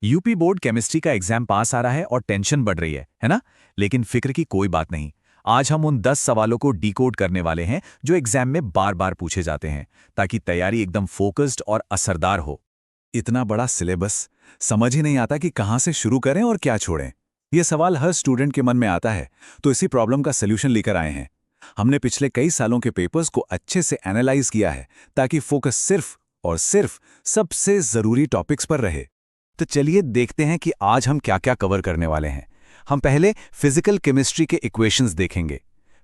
UP board chemistry का exam पास आ रहा है और टेंशन बढ़ रही है ना? लेकिन फिक्र की कोई बात नहीं। आज हम उन 10 सवालों को डिकोड करने वाले हैं जो एग्जाम में बार बार पूछे जाते हैं, ताकि तैयारी एकदम फोकस्ड और असरदार हो। इतना बड़ा सिलेबस, समझ ही नहीं आता कि कहाँ से शुरू करें और क्या छोड़ें। ये सवाल हर स्टूडेंट के मन में आता है, तो इसी प्रॉब्लम का सल्यूशन लेकर आए हैं। हमने पिछले कई सालों के पेपर्स को अच्छे से एनालाइज किया है, ताकि फोकस सिर्फ और सिर्फ सबसे जरूरी टॉपिक्स पर रहे। तो चलिए देखते हैं कि आज हम क्या क्या कवर करने वाले हैं। हम पहले फिजिकल केमिस्ट्री के इक्वेशंस देखेंगे,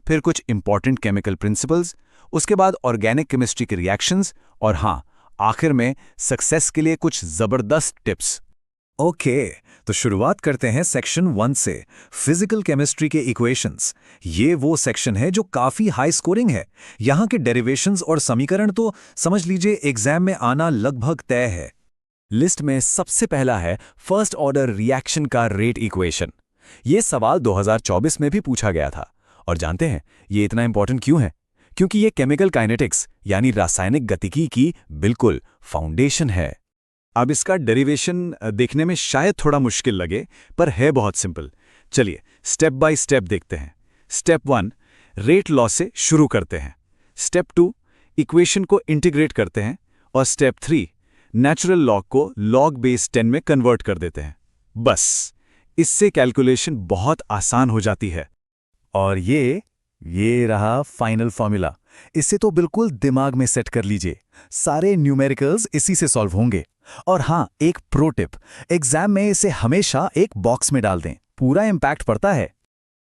फिर कुछ इंपॉर्टेंट केमिकल प्रिंसिपल्स, उसके बाद ऑर्गेनिक केमिस्ट्री के रिएक्शंस, और हाँ, आखिर में सक्सेस के लिए कुछ जबरदस्त टिप्स। ओके, तो शुरुआत करते हैं सेक्शन 1 से, फिजिकल केमिस्ट्री के इक्वेशंस। ये वो सेक्शन है जो काफी हाई स्कोरिंग है। यहाँ के डेरिवेशंस और समीकरण तो समझ लीजिए एग्जाम में आना लगभग तय है। लिस्ट में सबसे पहला है फर्स्ट ऑर्डर रिएक्शन का रेट इक्वेशन। ये सवाल 2024 में भी पूछा गया था। और जानते हैं ये इतना इंपॉर्टेंट क्यों है? क्योंकि ये केमिकल काइनेटिक्स यानी रासायनिक गतिकी की बिल्कुल फाउंडेशन है। अब इसका डेरिवेशन देखने में शायद थोड़ा मुश्किल लगे, पर है बहुत सिंपल। चलिए स्टेप बाय स्टेप देखते हैं। स्टेप 1, रेट लॉ से शुरू करते हैं। स्टेप 2, इक्वेशन को इंटीग्रेट करते हैं। और स्टेप 3, नेचुरल लॉग को लॉग बेस 10 में कन्वर्ट कर देते हैं। बस इससे कैलकुलेशन बहुत आसान हो जाती है। और ये रहा फाइनल फॉर्मूला। इसे तो बिल्कुल दिमाग में सेट कर लीजिए, सारे न्यूमेरिकल्स इसी से सॉल्व होंगे। और हाँ, एक प्रो टिप, एग्जाम में इसे हमेशा एक बॉक्स में डाल दें, पूरा इंपैक्ट पड़ता है।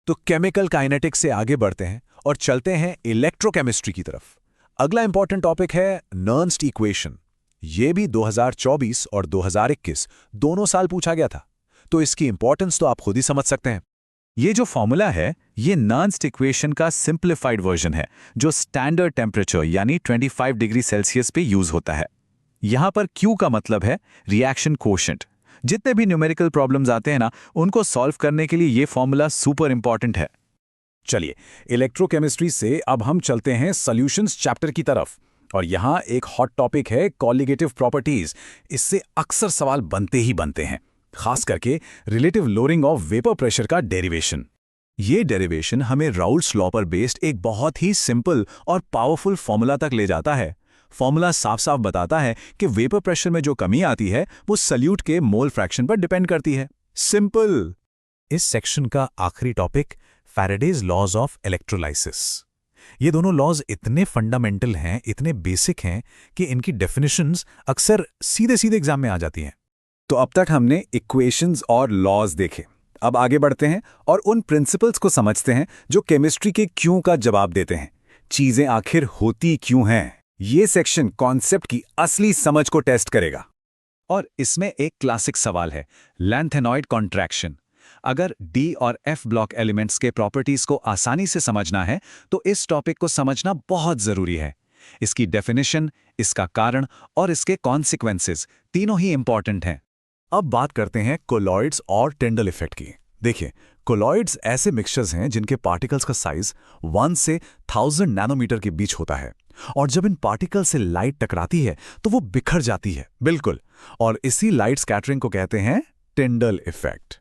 तो केमिकल काइनेटिक्स से आगे बढ़ते हैं और चलते हैं इलेक्ट्रोकेमिस्ट्री की तरफ। अगला इंपॉर्टेंट टॉपिक है नर्न्स्ट इक्वेशन। ये भी 2024 और 2021 दोनों साल पूछा गया था, तो इसकी इंपॉर्टेंस तो आप खुद ही समझ सकते हैं। ये जो फॉर्मूला है, ये नर्न्स्ट इक्वेशन का सिंप्लीफाइड वर्जन है, जो स्टैंडर्ड टेम्परेचर यानी 25 डिग्री सेल्सियस पे यूज होता है। यहां पर Q का मतलब है रिएक्शन कोशेंट। जितने भी न्यूमेरिकल प्रॉब्लम्स आते हैं ना, उनको सॉल्व करने के लिए ये फॉर्मूला सुपर इंपॉर्टेंट है। चलिए, इलेक्ट्रोकेमिस्ट्री से अब हम चलते हैं सॉल्यूशंस चैप्टर की तरफ। और यहां एक हॉट टॉपिक है कॉलिगेटिव प्रॉपर्टीज। इससे अक्सर सवाल बनते ही बनते हैं, खास करके relative lowering of vapour pressure का डेरिवेशन। ये डेरिवेशन हमें राउल्ट्स लॉ पर बेस्ड एक बहुत ही सिंपल और पावरफुल फॉर्मूला तक ले जाता है। फॉर्मूला साफ साफ बताता है कि वेपर प्रेशर में जो कमी आती है वो सल्यूट के मोल फ्रैक्शन पर डिपेंड करती है। सिंपल। इस सेक्शन का आखिरी topic Faraday's laws of electrolysis. ये दोनों लॉज इतने फंडामेंटल हैं, इतने बेसिक हैं कि इनकी डेफिनेशंस अक्सर सीधे सीधे एग्जाम में आ जाती हैं। तो अब तक हमने इक्वेशंस और लॉज देखे। अब आगे बढ़ते हैं और उन प्रिंसिपल्स को समझते हैं जो केमिस्ट्री के क्यों का जवाब देते हैं। चीजें आखिर होती क्यों हैं? ये सेक्शन कॉन्सेप्ट की असली समझ को टेस्ट करेगा। और इसमें एक क्लासिक सवाल है, लैंथेनॉइड कॉन्ट्रैक्शन। अगर डी और एफ ब्लॉक एलिमेंट्स के प्रॉपर्टीज को आसानी से समझना है, तो इस टॉपिक को समझना बहुत जरूरी है। इसकी डेफिनेशन, इसका कारण और इसके कॉन्सिक्वेंसेस तीनों ही इंपॉर्टेंट हैं। अब बात करते हैं कोलॉइड्स और टिंडल इफेक्ट की। देखिए, कोलॉइड्स ऐसे मिक्सचर्स हैं जिनके पार्टिकल्स का साइज 1 से 1000 नैनोमीटर के बीच होता है। और जब इन पार्टिकल से लाइट टकराती है तो वो बिखर जाती है, बिल्कुल। और इसी लाइट स्कैटरिंग को कहते हैं टिंडल इफेक्ट।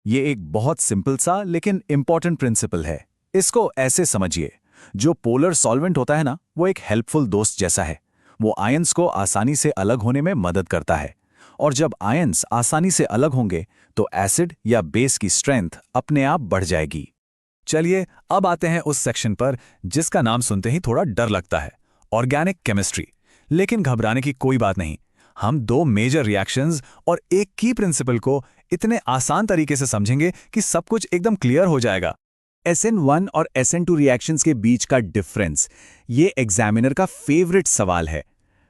ये एक बहुत सिंपल सा लेकिन इंपॉर्टेंट प्रिंसिपल है। इसको ऐसे समझिए, जो पोलर सॉल्वेंट होता है ना, वो एक हेल्पफुल दोस्त जैसा है। वो आयंस को आसानी से अलग होने में मदद करता है। और जब आयंस आसानी से अलग होंगे तो एसिड या बेस की स्ट्रेंथ अपने आप बढ़ जाएगी। चलिए अब आते हैं उस सेक्शन पर जिसका नाम सुनते ही थोड़ा डर लगता है, ऑर्गेनिक केमिस्ट्री। लेकिन घबराने की कोई बात नहीं। हम 2 मेजर रिएक्शंस और एक की प्रिंसिपल को इतने आसान तरीके से समझेंगे कि सब कुछ एकदम क्लियर हो जाएगा। SN1 और SN2 रिएक्शंस के बीच का डिफरेंस, ये एग्जामिनर का फेवरेट सवाल है।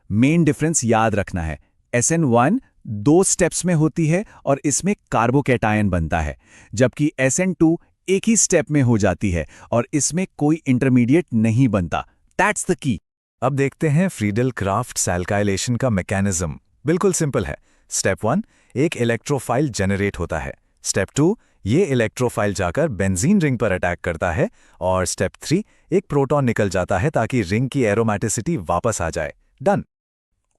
मेन डिफरेंस याद रखना है, SN1 2 स्टेप्स में होती है और इसमें कार्बोकैटायन बनता है, जबकि SN2 एक ही स्टेप में हो जाती है और इसमें कोई इंटरमीडिएट नहीं बनता। That's the key. अब देखते हैं फ्रीडल क्राफ्ट एल्काइलेशन का मैकेनिज्म। बिल्कुल सिंपल है। स्टेप 1, एक इलेक्ट्रोफाइल जनरेट होता है। स्टेप 2, ये इलेक्ट्रोफाइल जाकर बेंजीन रिंग पर अटैक करता है। और स्टेप 3, एक प्रोटॉन निकल जाता है ताकि रिंग की एरोमेटिसिटी वापस आ जाए। डन।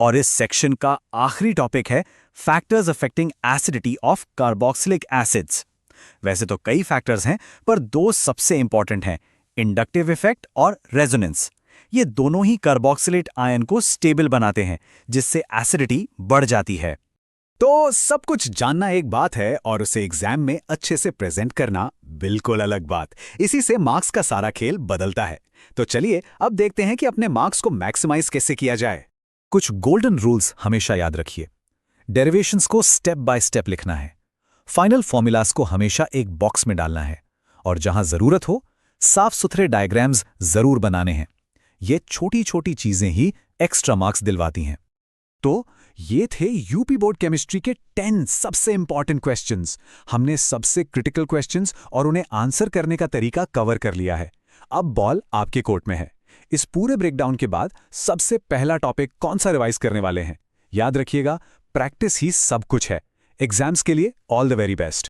और इस सेक्शन का आखिरी टॉपिक है factors affecting acidity of carboxylic acids. वैसे तो कई फैक्टर्स हैं, पर दो सबसे इंपॉर्टेंट हैं, इंडक्टिव इफेक्ट और रेजोनेंस। ये दोनों ही कार्बोक्सिलेट आयन को स्टेबल बनाते हैं, जिससे एसिडिटी बढ़ जाती है। तो सब कुछ जानना एक बात है और उसे एग्जाम में अच्छे से प्रेजेंट करना बिल्कुल अलग बात। इसी से मार्क्स का सारा खेल बदलता है। तो चलिए अब देखते हैं कि अपने मार्क्स को मैक्सिमाइज कैसे किया जाए। कुछ गोल्डन रूल्स हमेशा याद रखिए। डेरिवेशंस को स्टेप बाय स्टेप लिखना है। फाइनल फॉर्मूलाज को हमेशा एक बॉक्स में डालना है और जहां जरूरत हो साफ सुथरे डायग्राम्स जरूर बनाने हैं। ये छोटी छोटी चीजें ही एक्स्ट्रा मार्क्स दिलवाती हैं। तो ये थे यूपी बोर्ड केमिस्ट्री के 10 सबसे इंपॉर्टेंट क्वेश्चंस। हमने सबसे क्रिटिकल क्वेश्चंस और उन्हें आंसर करने का तरीका कवर कर लिया है। अब बॉल आपके कोर्ट में है। इस पूरे ब्रेकडाउन के बाद सबसे पहला टॉपिक कौन सा रिवाइज करने वाले हैं? याद रखिएगा, प्रैक्टिस ही सब कुछ है। एग्जाम्स के लिए ऑल द वेरी बेस्ट।